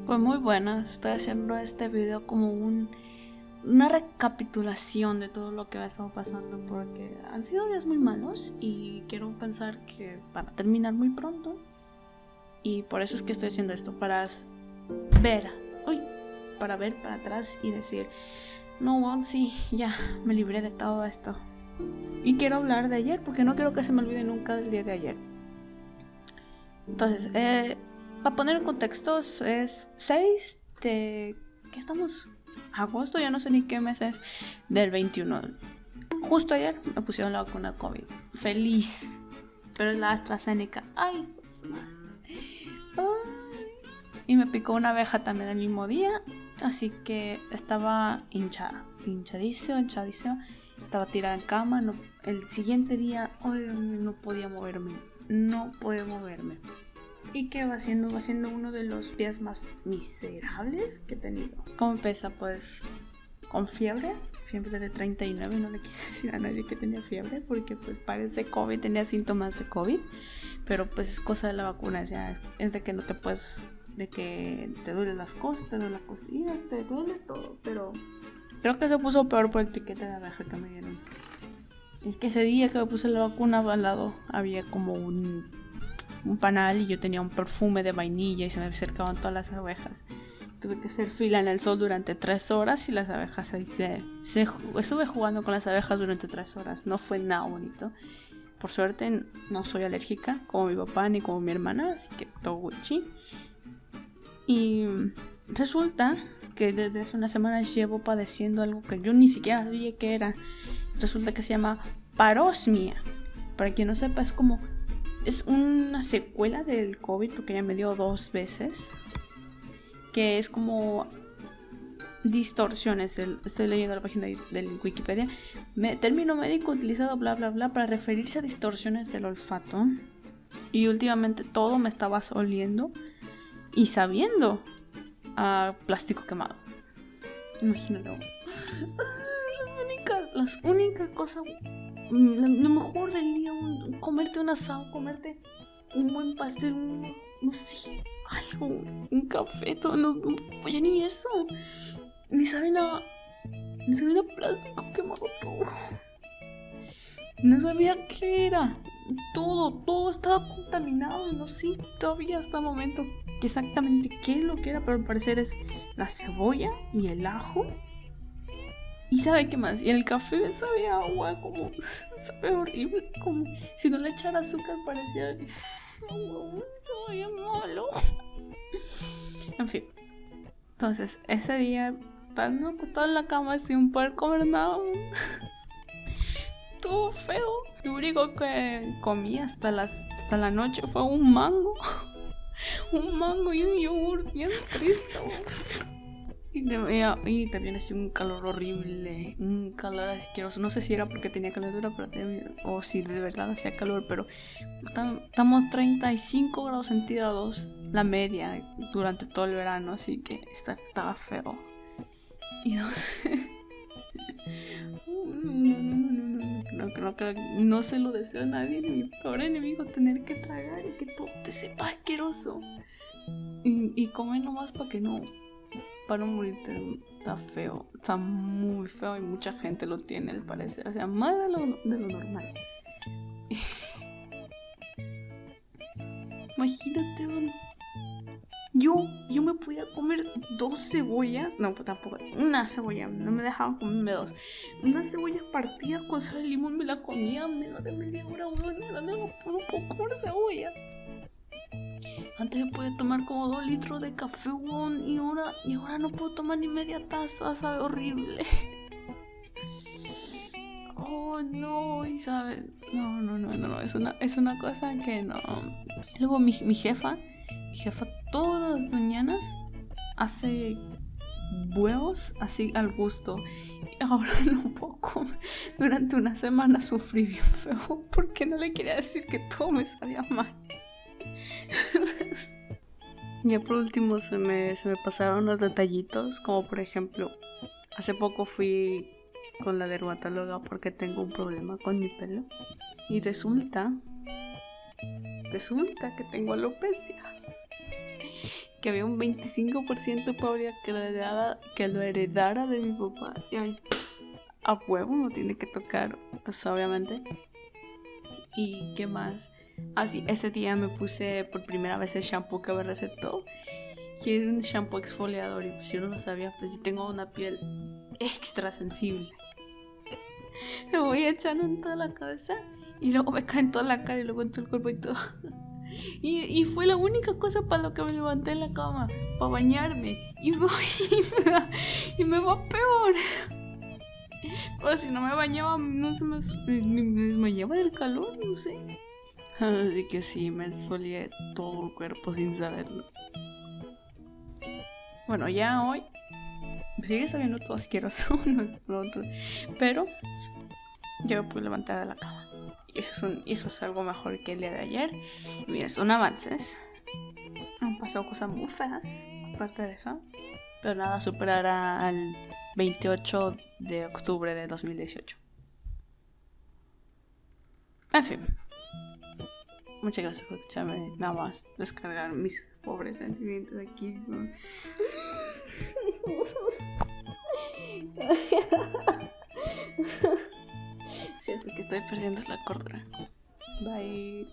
Pues muy buena, estoy haciendo este video como una recapitulación de todo lo que ha estado pasando porque han sido días muy malos y quiero pensar que van a terminar muy pronto y por eso es que estoy haciendo esto, ver, para ver para atrás y decir, no, bueno, sí, ya me libré de todo esto. Y quiero hablar de ayer porque no quiero que se me olvide nunca el día de ayer. Entonces, para poner en contexto, es 6 de... ¿Qué estamos? Agosto, ya no sé ni qué mes es, del 21. Justo ayer me pusieron la vacuna COVID. Feliz. Pero es la AstraZeneca. Ay, y me picó una abeja también el mismo día. Así que estaba hinchadísima. Estaba tirada en cama. El siguiente día, no podía moverme. ¿Y qué va siendo? Va siendo uno de los días más miserables que he tenido. ¿Cómo empieza? Pues con fiebre de 39. No le quise decir a nadie que tenía fiebre porque pues parece COVID, tenía síntomas de COVID. Pero pues es cosa de la vacuna, es de que no te puedes, de que te duelen las cosas, te duelen las costillas, te duele todo. Pero creo que se puso peor por el piquete de abeja que me dieron. Es que ese día que me puse la vacuna al lado había como un panal y yo tenía un perfume de vainilla y se me acercaban todas las abejas. Tuve que hacer fila en el sol durante 3 horas y las abejas ahí estuve jugando con las abejas durante 3 horas. No fue nada bonito. Por suerte no soy alérgica como mi papá ni como mi hermana, así que todo gucci. Y resulta que desde hace unas semanas llevo padeciendo algo que yo ni siquiera sabía qué era. Resulta que se llama parosmia. Para quien no sepa, es una secuela del COVID porque ya me dio 2 veces. Que es como distorsiones. Estoy leyendo la página del Wikipedia. Término médico utilizado bla bla bla para referirse a distorsiones del olfato. Y últimamente todo me estaba oliendo y sabiendo a plástico quemado. Imagínalo. Las únicas cosas, lo mejor del día, comerte un asado, comerte un buen pastel, no sé, algo, un café, todo, no, oye, ni eso, ni saben a plástico quemado todo. No sabía qué era, todo estaba contaminado y no sé todavía hasta el momento exactamente qué es lo que era, pero al parecer es la cebolla y el ajo. ¿Y sabe qué más? Y el café sabe a agua, como sabe horrible, como si no le echara azúcar parecía todavía malo. En fin, entonces ese día, estando acostado en la cama sin poder comer nada, estuvo feo. Lo único que comí hasta la noche fue un mango y un yogur bien triste. Y también hacía un calor horrible, un calor asqueroso. No sé si era porque tenía calentura o si de verdad hacía calor, pero estamos 35 grados centígrados, la media, durante todo el verano, así que estaba feo. Y no sé. No se lo deseo a nadie, ni mi peor enemigo, tener que tragar y que todo te sepa asqueroso. Y comer nomás para no morirte. Está feo, está muy feo y mucha gente lo tiene al parecer, o sea, más de lo normal. Imagínate, yo me podía comer 2 cebollas, no, pues tampoco, una cebolla, no me dejaban comerme 2, una cebolla partida con sal y limón, me la comía menos de media hora, no puedo comer cebolla. Antes me podía tomar como 2 litros de café, y ahora no puedo tomar ni media taza, sabe horrible. Oh no, y sabes, no, es una cosa que no. Luego mi jefa todas las mañanas hace huevos así al gusto. Y ahora no puedo comer. Durante una semana sufrí bien feo porque no le quería decir que todo me sabía mal. Ya por último se me pasaron los detallitos, como por ejemplo, hace poco fui con la dermatóloga porque tengo un problema con mi pelo y resulta que tengo alopecia. que había un 25% de probabilidad que lo heredara de mi papá. Y ay, a huevo no tiene que tocar, pues, obviamente. ¿Y qué más? Así, ese día me puse por primera vez el shampoo que me recetó. Y es un shampoo exfoliador. Y pues yo no lo sabía, pues yo tengo una piel extra sensible. Me voy echando en toda la cabeza y luego me cae en toda la cara y luego en todo el cuerpo y todo. Y fue la única cosa para lo que me levanté en la cama, para bañarme. Y me va peor. Pero si no me bañaba, no se me desmayaba del calor, no sé. Así que sí, me exfolié todo el cuerpo sin saberlo. Bueno, ya hoy me sigue saliendo todo asqueroso, pero yo me pude levantar de la cama. Y eso es algo mejor que el día de ayer. Y mira, son avances. Han pasado cosas muy feas, aparte de eso. Pero nada superará al 28 de octubre de 2018. En fin. Muchas gracias por escucharme nada más descargar mis pobres sentimientos aquí. Siento que estoy perdiendo la cordura. Bye.